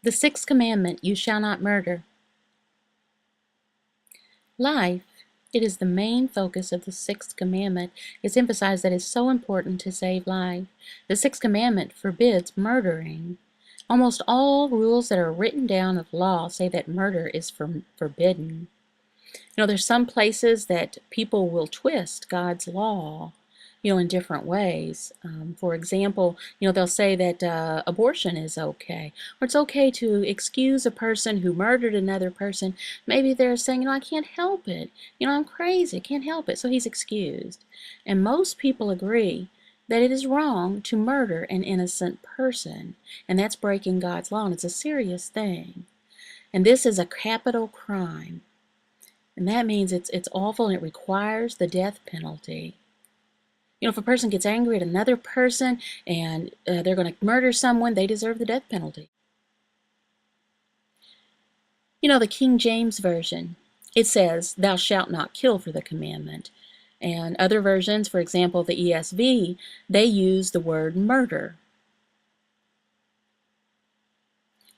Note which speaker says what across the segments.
Speaker 1: The Sixth Commandment, you shall not murder. Life, it is the main focus of the Sixth Commandment. It's emphasized that it's so important to save life. The Sixth Commandment forbids murdering. Almost all rules that are written down of law say that murder is forbidden. There's some places that people will twist God's law, in different ways. For example, they'll say that abortion is okay, or it's okay to excuse a person who murdered another person. Maybe they're saying, I can't help it. I'm crazy, can't help it, so he's excused. And most people agree that it is wrong to murder an innocent person, and that's breaking God's law, and it's a serious thing. And this is a capital crime. And that means it's awful, and it requires the death penalty. If a person gets angry at another person and they're going to murder someone, they deserve the death penalty. The King James Version, it says, thou shalt not kill for the commandment. And other versions, for example, the ESV, they use the word murder.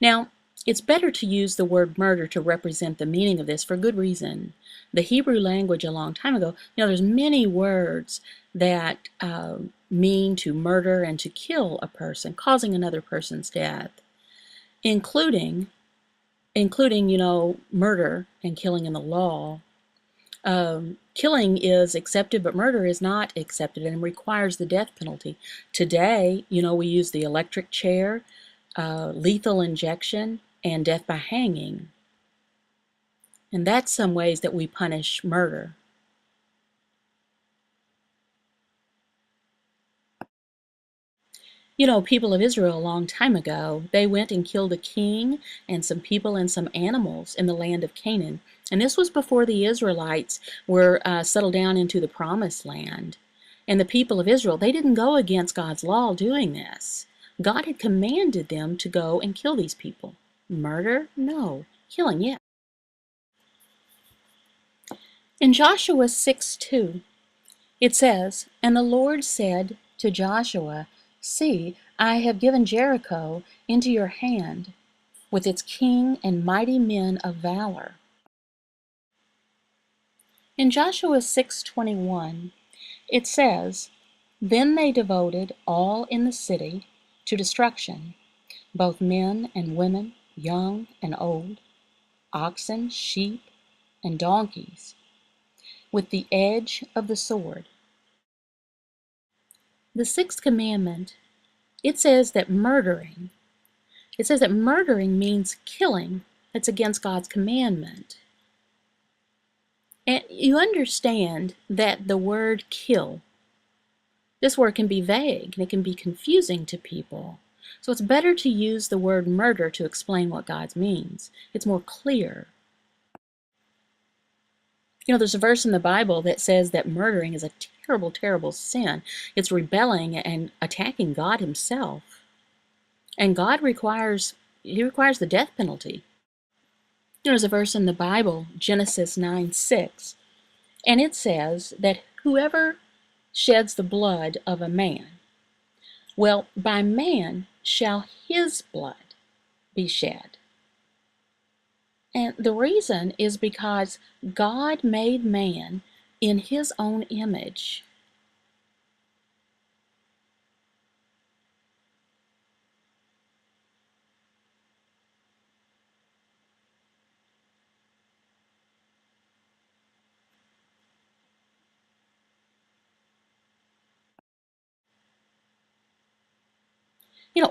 Speaker 1: Now, it's better to use the word murder to represent the meaning of this for good reason. The Hebrew language a long time ago, there's many words that mean to murder and to kill a person, causing another person's death, including murder and killing in the law. Killing is accepted, but murder is not accepted and requires the death penalty. Today, we use the electric chair, lethal injection, and death by hanging. And that's some ways that we punish murder. People of Israel a long time ago, they went and killed a king and some people and some animals in the land of Canaan. And this was before the Israelites were settled down into the promised land. And the people of Israel, they didn't go against God's law doing this. God had commanded them to go and kill these people. Murder? No. Killing, yeah. In Joshua 6:2, it says, and the Lord said to Joshua, see, I have given Jericho into your hand, with its king and mighty men of valor. In Joshua 6:21, it says, then they devoted all in the city to destruction, both men and women, young and old, oxen, sheep, and donkeys, with the edge of the sword. The Sixth Commandment, it says that murdering means killing that's against God's commandment. And you understand that the word kill, this word can be vague and it can be confusing to people. So it's better to use the word murder to explain what God means. It's more clear. There's a verse in the Bible that says that murdering is a terrible, terrible sin. It's rebelling and attacking God himself. And God requires the death penalty. There's a verse in the Bible, Genesis 9:6, and it says that whoever sheds the blood of a man, well, by man shall his blood be shed. And the reason is because God made man in his own image.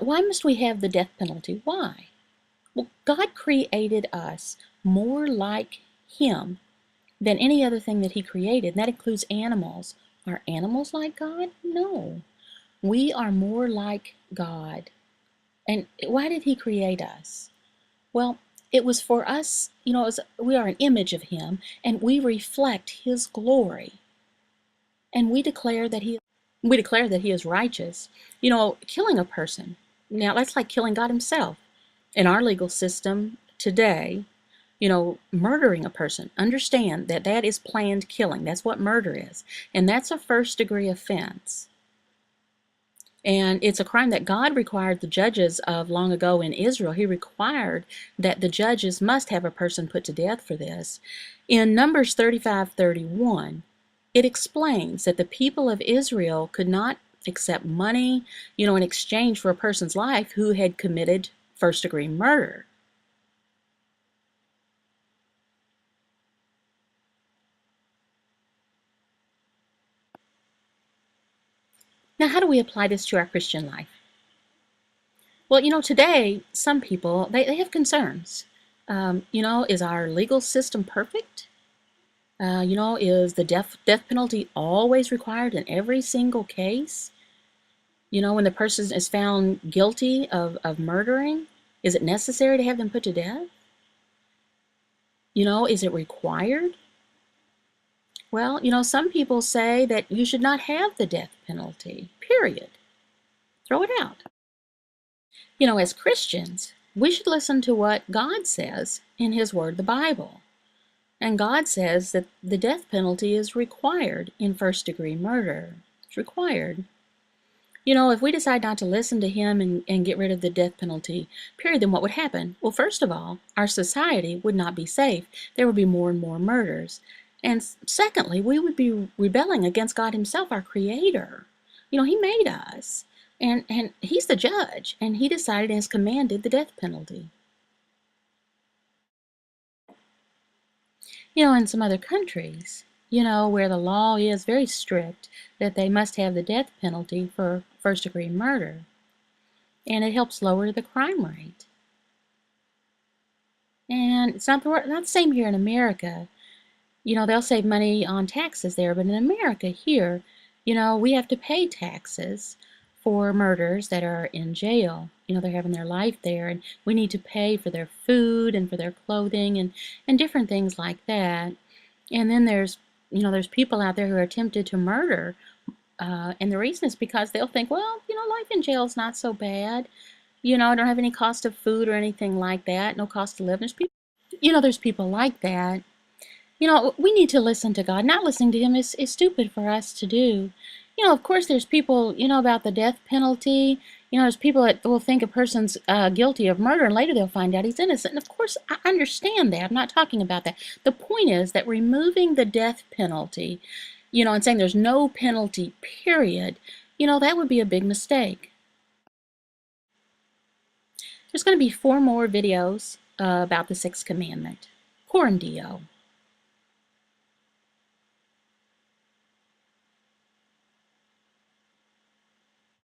Speaker 1: Why must we have the death penalty? Why? Well, God created us more like him than any other thing that he created, and that includes animals. Are animals like God? No. We are more like God. And why did he create us? Well, it was for us, we are an image of him, and we reflect his glory. And we declare that he is righteous. Killing a person, now that's like killing God himself. In our legal system today, murdering a person, understand that that is planned killing. That's what murder is. And that's a first-degree offense. And it's a crime that God required the judges of long ago in Israel. He required that the judges must have a person put to death for this. In Numbers 35:31, it explains that the people of Israel could not accept money, in exchange for a person's life who had committed first-degree murder. Now, how do we apply this to our Christian life? Well, today, some people, they have concerns. Is our legal system perfect? Is the death penalty always required in every single case? When the person is found guilty of murdering, is it necessary to have them put to death? Is it required? Well, some people say that you should not have the death penalty, period. Throw it out. As Christians, we should listen to what God says in His Word, the Bible. And God says that the death penalty is required in first-degree murder. It's required. If we decide not to listen to Him and get rid of the death penalty, period, then what would happen? Well, first of all, our society would not be safe. There would be more and more murders. And secondly, we would be rebelling against God Himself, our Creator. He made us. And He's the judge, and He decided and has commanded the death penalty. In some other countries, where the law is very strict, that they must have the death penalty for first-degree murder. And it helps lower the crime rate. And it's not the same here in America. They'll save money on taxes there, but in America here, we have to pay taxes for murderers that are in jail. They're having their life there, and we need to pay for their food and for their clothing and different things like that. And then there's people out there who are tempted to murder, and the reason is because they'll think, well, life in jail is not so bad. I don't have any cost of food or anything like that, no cost of living. There's people like that. We need to listen to God. Not listening to Him is stupid for us to do. Of course, there's people, about the death penalty. There's people that will think a person's guilty of murder, and later they'll find out he's innocent. And of course, I understand that. I'm not talking about that. The point is that removing the death penalty, and saying there's no penalty, period, that would be a big mistake. There's going to be 4 more videos about the Sixth Commandment. Coram Deo.